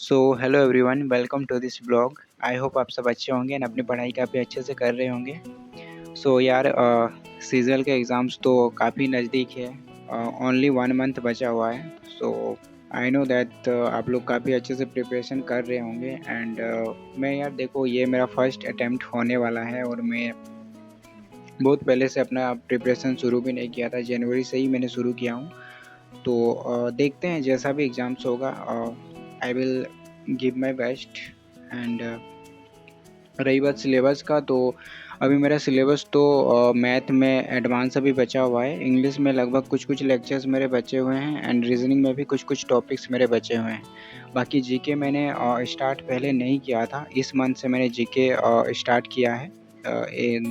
So hello everyone, welcome to this blog. I hope आप सब अच्छे होंगे एंड अपनी पढ़ाई काफ़ी अच्छे से कर रहे होंगे। सो यार, सीजनल के एग्ज़ाम्स तो काफ़ी नज़दीक है। ओनली 1 मंथ बचा हुआ है। सो आई नो दैट आप लोग काफ़ी अच्छे से प्रिपरेशन कर रहे होंगे एंड मैं यार देखो, ये मेरा फर्स्ट अटैम्प्ट होने वाला है और मैं बहुत पहले से अपना प्रिपरेशन शुरू भी नहीं किया था। जनवरी से ही मैंने शुरू किया हूँ। तो देखते हैं, जैसा भी एग्ज़ाम्स होगा I will give my best. And रही बात सिलेबस का, तो अभी मेरा सिलेबस तो मैथ में एडवांस अभी बचा हुआ है। इंग्लिश में लगभग कुछ कुछ लेक्चर्स मेरे बचे हुए हैं एंड रीजनिंग में भी कुछ कुछ टॉपिक्स मेरे बचे हुए हैं। बाकी जीके मैंने स्टार्ट पहले नहीं किया था। इस मंथ से मैंने जीके स्टार्ट किया है,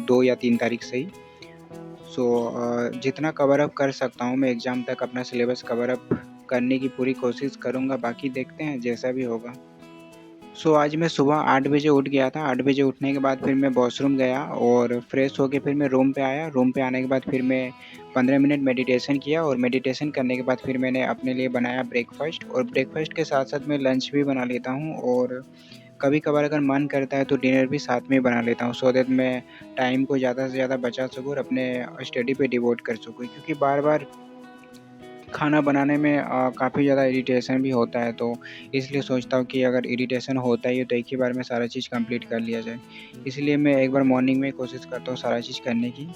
2 या 3 तारीख से ही। सो जितना कवर अप कर सकता हूँ मैं एग्ज़ाम तक अपना सिलेबस कवर अप करने की पूरी कोशिश करूँगा। बाकी देखते हैं जैसा भी होगा। सो आज मैं सुबह 8 बजे उठ गया था। 8 बजे उठने के बाद फिर मैं वॉशरूम गया और फ्रेश होके फिर मैं रूम पे आया। रूम पे आने के बाद फिर मैं 15 मिनट मेडिटेशन किया और मेडिटेशन करने के बाद फिर मैंने अपने लिए बनाया ब्रेकफ़ास्ट। और ब्रेकफ़ास्ट के साथ-साथ मैं लंच भी बना लेता हूँ और कभी-कभार अगर मन करता है तो डिनर भी साथ में ही बना लेता हूँ, सो दैट मैं टाइम को ज़्यादा से ज़्यादा बचा सकूँ और अपने स्टडी पे डिवोट कर सकूँ। क्योंकि बार-बार खाना बनाने में काफ़ी ज़्यादा इरिटेशन भी होता है, तो इसलिए सोचता हूँ कि अगर इरिटेशन होता ही है तो एक ही बार में सारा चीज़ कंप्लीट कर लिया जाए। इसलिए मैं एक बार मॉर्निंग में कोशिश करता हूँ सारा चीज़ करने की।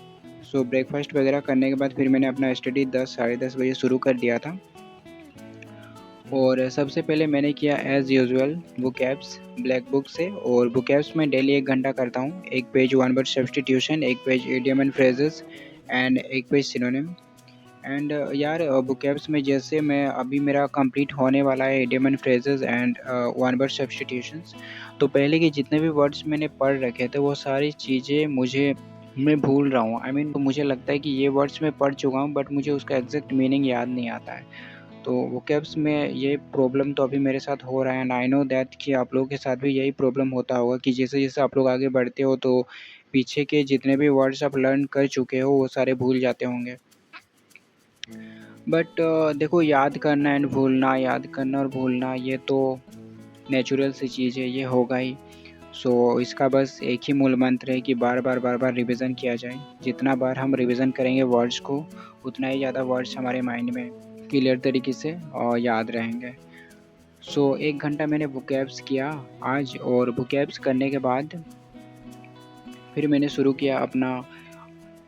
सो ब्रेकफ़ास्ट वगैरह करने के बाद फिर मैंने अपना स्टडी 10 साढ़े 10 बजे शुरू कर दिया था। और सबसे पहले मैंने किया as usual vocabs black book से। और वोकैब्स में डेली 1 घंटा करता हूँ। 1 page one word substitution, 1 page idiom and phrases and 1 page synonym. And यार, वोकैब्स में जैसे मैं अभी मेरा कंप्लीट होने वाला है idiom and phrases and one word substitutions. तो पहले के जितने भी वर्ड्स मैंने पढ़ रखे थे वो सारी चीज़ें मैं भूल रहा हूँ। आई मीन तो मुझे लगता है कि ये वर्ड्स मैं पढ़ चुका हूँ, बट मुझे उसका एग्जैक्ट मीनिंग याद नहीं आता है। तो वोकैब्स में ये प्रॉब्लम तो अभी मेरे साथ हो रहा है एंड आई नो दैट कि आप लोगों के साथ भी यही प्रॉब्लम होता होगा कि जैसे-जैसे आप लोग आगे बढ़ते हो तो पीछे के जितने भी वर्ड्स आप लर्न कर चुके हो वो सारे भूल जाते होंगे। बट देखो, याद करना एंड भूलना, याद करना और भूलना ये तो नेचुरल सी चीज़ है, ये होगा ही। सो इसका बस एक ही मूल मंत्र है कि बार-बार रिविज़न किया जाए। जितना बार हम रिविज़न करेंगे वर्ड्स को, उतना ही ज़्यादा वर्ड्स हमारे माइंड में क्लियर तरीके से याद रहेंगे। सो 1 घंटा मैंने वोकैब्स किया आज। और वोकैब्स करने के बाद फिर मैंने शुरू किया अपना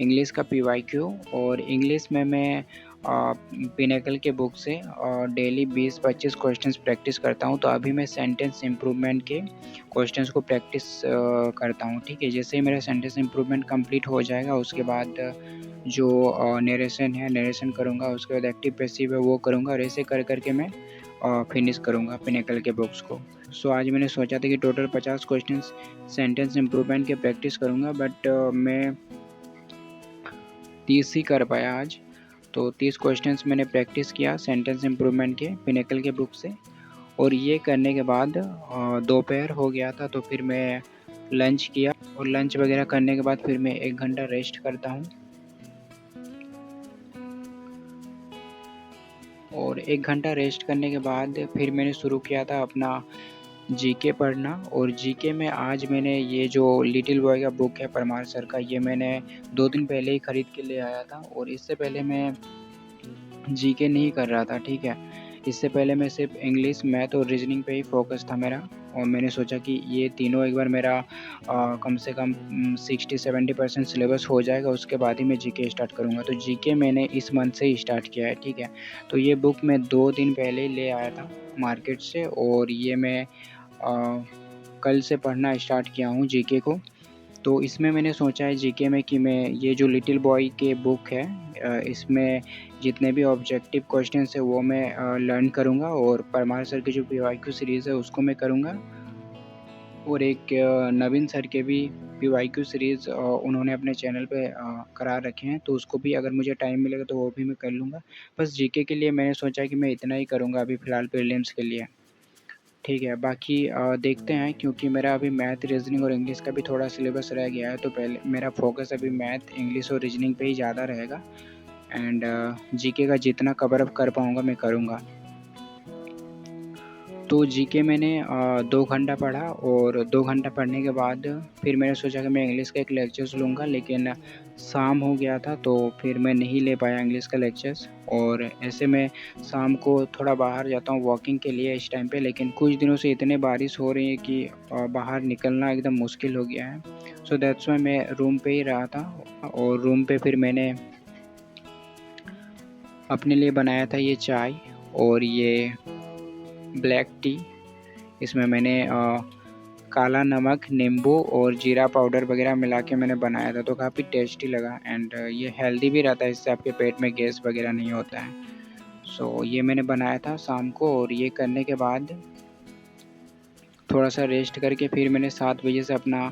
इंग्लिश का पीवाईक्यू। और इंग्लिश में मैं पिनेकल के बुक से डेली 20-25 क्वेश्चंस प्रैक्टिस करता हूँ। तो अभी मैं सेंटेंस इम्प्रूवमेंट के क्वेश्चंस को प्रैक्टिस करता हूँ, ठीक है। जैसे ही मेरा सेंटेंस इम्प्रूवमेंट कंप्लीट हो जाएगा उसके बाद जो नरेशन है, नरेशन करूँगा। उसके बाद एक्टिव पैसिव है वो करूँगा और ऐसे कर कर के मैं फिनिश करूँगा पिनेकल के बुक्स को। सो आज मैंने सोचा था कि टोटल 50 क्वेश्चंस सेंटेंस इम्प्रूवमेंट के प्रैक्टिस करूँगा, बट मैं 30 ही कर पाया आज। तो 30 क्वेश्चंस मैंने प्रैक्टिस किया सेंटेंस इम्प्रूवमेंट के पिनेकल के बुक से। और ये करने के बाद दोपहर हो गया था, तो फिर मैं लंच किया। और लंच वगैरह करने के बाद फिर मैं 1 घंटा रेस्ट करता हूँ। और 1 घंटा रेस्ट करने के बाद फिर मैंने शुरू किया था अपना जीके पढ़ना। और जीके में आज मैंने ये जो लिटिल बॉय का बुक है परमार सर का, ये मैंने 2 दिन पहले ही खरीद के ले आया था। और इससे पहले मैं जीके नहीं कर रहा था, ठीक है। इससे पहले मैं सिर्फ इंग्लिश, मैथ और रीजनिंग पे ही फोकस था मेरा। और मैंने सोचा कि ये तीनों एक बार मेरा कम से कम 60-70% सिलेबस हो जाएगा, उसके बाद ही मैं जीके स्टार्ट करूँगा। तो जीके मैंने इस मंथ से ही स्टार्ट किया है, ठीक है। तो ये बुक मैं 2 दिन पहले ही ले आया था मार्केट से और ये मैं कल से पढ़ना स्टार्ट किया हूँ जीके को। तो इसमें मैंने सोचा है जीके में कि मैं ये जो लिटिल बॉय के बुक है, इसमें जितने भी ऑब्जेक्टिव क्वेश्चंस है वो मैं लर्न करूँगा। और परमार सर की जो पीवाईक्यू सीरीज़ है उसको मैं करूँगा। और एक नवीन सर के भी पीवाईक्यू सीरीज़ उन्होंने अपने चैनल पे करा रखे हैं, तो उसको भी अगर मुझे टाइम मिलेगा तो वो भी मैं कर लूँगा। बस जीके के लिए मैंने सोचा है कि मैं इतना ही करूँगा अभी फ़िलहाल प्रीलिम्स के लिए, ठीक है। बाकी देखते हैं, क्योंकि मेरा अभी मैथ, रीजनिंग और इंग्लिश का भी थोड़ा सिलेबस रह गया है, तो पहले मेरा फोकस अभी मैथ, इंग्लिश और रीजनिंग पे ही ज़्यादा रहेगा। एंड जीके का जितना कवर अप कर पाऊँगा मैं करूँगा। तो जीके मैंने 2 घंटा पढ़ा और 2 घंटा पढ़ने के बाद फिर मैंने सोचा कि मैं इंग्लिश का एक लेक्चर्स लूँगा, लेकिन शाम हो गया था तो फिर मैं नहीं ले पाया इंग्लिश का लेक्चर्स। और ऐसे मैं शाम को थोड़ा बाहर जाता हूँ वॉकिंग के लिए इस टाइम पे, लेकिन कुछ दिनों से इतने बारिश हो रही है कि बाहर निकलना एकदम मुश्किल हो गया है। सो दैट्स वाई मैं रूम पे ही रहा था और रूम पे फिर मैंने अपने लिए बनाया था ये चाय और ये ब्लैक टी। इसमें मैंने काला नमक, नींबू और जीरा पाउडर वगैरह मिला के मैंने बनाया था, तो काफ़ी टेस्टी लगा एंड ये हेल्दी भी रहता है, इससे आपके पेट में गैस वगैरह नहीं होता है। सो ये मैंने बनाया था शाम को और ये करने के बाद थोड़ा सा रेस्ट करके फिर मैंने 7 बजे से अपना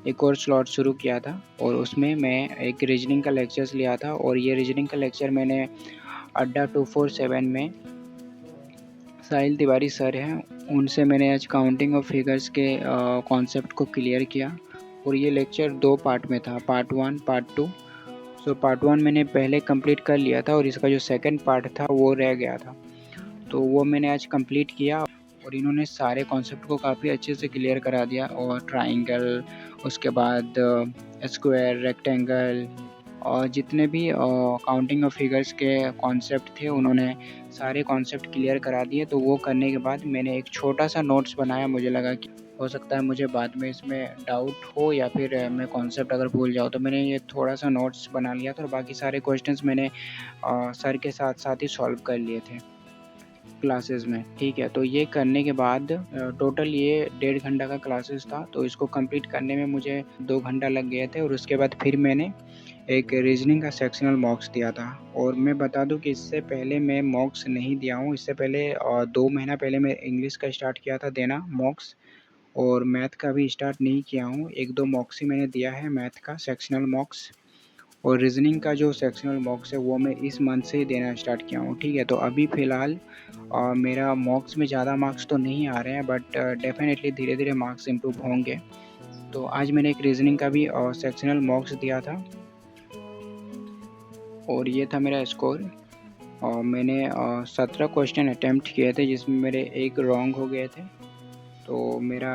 एक और स्लॉट शुरू किया था और उसमें मैं एक रीजनिंग का लेक्चर्स लिया था। और ये रीजनिंग का लेक्चर मैंने अड्डा 247 में साहिल तिवारी सर हैं, उनसे मैंने आज काउंटिंग ऑफ फिगर्स के कॉन्सेप्ट को क्लियर किया। और ये लेक्चर 2 पार्ट में था, पार्ट 1 पार्ट 2। सो पार्ट 1 मैंने पहले कंप्लीट कर लिया था और इसका जो सेकंड पार्ट था वो रह गया था, तो वो मैंने आज कंप्लीट किया। और इन्होंने सारे कॉन्सेप्ट को काफ़ी अच्छे से क्लियर करा दिया, और ट्राइंगल, उसके बाद स्क्वायर, रेक्टेंगल और जितने भी काउंटिंग ऑफ फिगर्स के कॉन्सेप्ट थे उन्होंने सारे कॉन्सेप्ट क्लियर करा दिए। तो वो करने के बाद मैंने एक छोटा सा नोट्स बनाया, मुझे लगा कि हो सकता है मुझे बाद में इसमें डाउट हो या फिर मैं कॉन्सेप्ट अगर भूल जाऊँ, तो मैंने ये थोड़ा सा नोट्स बना लिया था और बाकी सारे क्वेश्चंस मैंने सर के साथ साथ ही सॉल्व कर लिए थे क्लासेस में। ठीक है, तो ये करने के बाद टोटल ये 1.5 घंटा का क्लासेस था, तो इसको कंप्लीट करने में मुझे 2 घंटा लग गए थे। और उसके बाद फिर मैंने एक रीजनिंग का सेक्शनल मॉक्स दिया था। और मैं बता दूं कि इससे पहले मैं मॉक्स नहीं दिया हूँ, इससे पहले 2 महीना पहले मैं इंग्लिश का स्टार्ट किया था देना मॉक्स, और मैथ का भी स्टार्ट नहीं किया हूँ। 1-2 मॉक्स ही मैंने दिया है मैथ का सेक्शनल मॉक्स, और रीजनिंग का जो सेक्शनल मॉक्स है वो मैं इस मंथ से ही देना स्टार्ट किया हूँ। ठीक है, तो अभी फ़िलहाल मेरा मॉक्स में ज़्यादा मार्क्स तो नहीं आ रहे हैं, बट डेफिनेटली धीरे धीरे मार्क्स इम्प्रूव होंगे। तो आज मैंने एक रीजनिंग का भी सेक्शनल मॉक्स दिया था और ये था मेरा स्कोर। और मैंने 17 क्वेश्चन अटैम्प्ट किए थे जिसमें मेरे 1 रॉन्ग हो गए थे। तो मेरा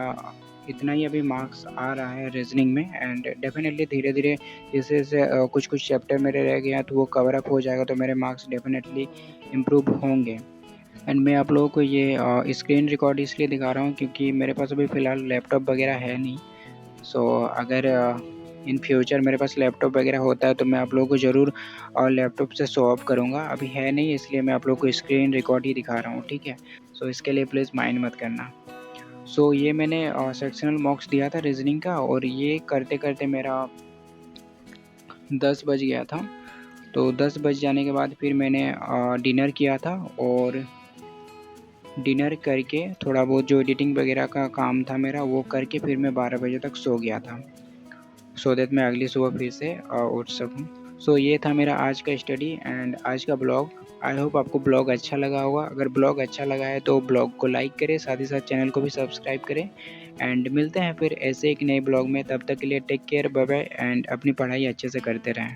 इतना ही अभी मार्क्स आ रहा है रीजनिंग में, एंड डेफिनेटली धीरे धीरे जैसे जैसे कुछ कुछ चैप्टर मेरे रह गए हैं तो वो कवर अप हो जाएगा, तो मेरे मार्क्स डेफिनेटली इम्प्रूव होंगे। एंड मैं आप लोगों को ये स्क्रीन रिकॉर्ड इसलिए दिखा रहा हूँ क्योंकि मेरे पास अभी फ़िलहाल लैपटॉप वगैरह है नहीं। सो अगर इन फ्यूचर मेरे पास लैपटॉप वगैरह होता है तो मैं आप लोगों को ज़रूर लैपटॉप से शो ऑफ करूँगा। अभी है नहीं, इसलिए मैं आप लोगों को स्क्रीन रिकॉर्ड ही दिखा रहा हूँ। ठीक है, सो इसके लिए प्लीज़ माइंड मत करना। सो ये मैंने सेक्शनल मॉक्स दिया था रीजनिंग का, और ये करते करते मेरा 10 बज गया था। तो 10 बज जाने के बाद फिर मैंने डिनर किया था, और डिनर करके थोड़ा बहुत जो एडिटिंग वगैरह का काम था मेरा वो करके फिर मैं 12 बजे तक सो गया था, सो दैट मैं अगली सुबह फिर से उठ सकूँ। सो ये था मेरा आज का स्टडी एंड आज का ब्लॉग। आई होप आपको ब्लॉग अच्छा लगा होगा। अगर ब्लॉग अच्छा लगा है तो ब्लॉग को लाइक करें, साथ ही साथ चैनल को भी सब्सक्राइब करें। एंड मिलते हैं फिर ऐसे एक नए ब्लॉग में, तब तक के लिए take care, bye bye, and अपनी पढ़ाई अच्छे से करते रहें।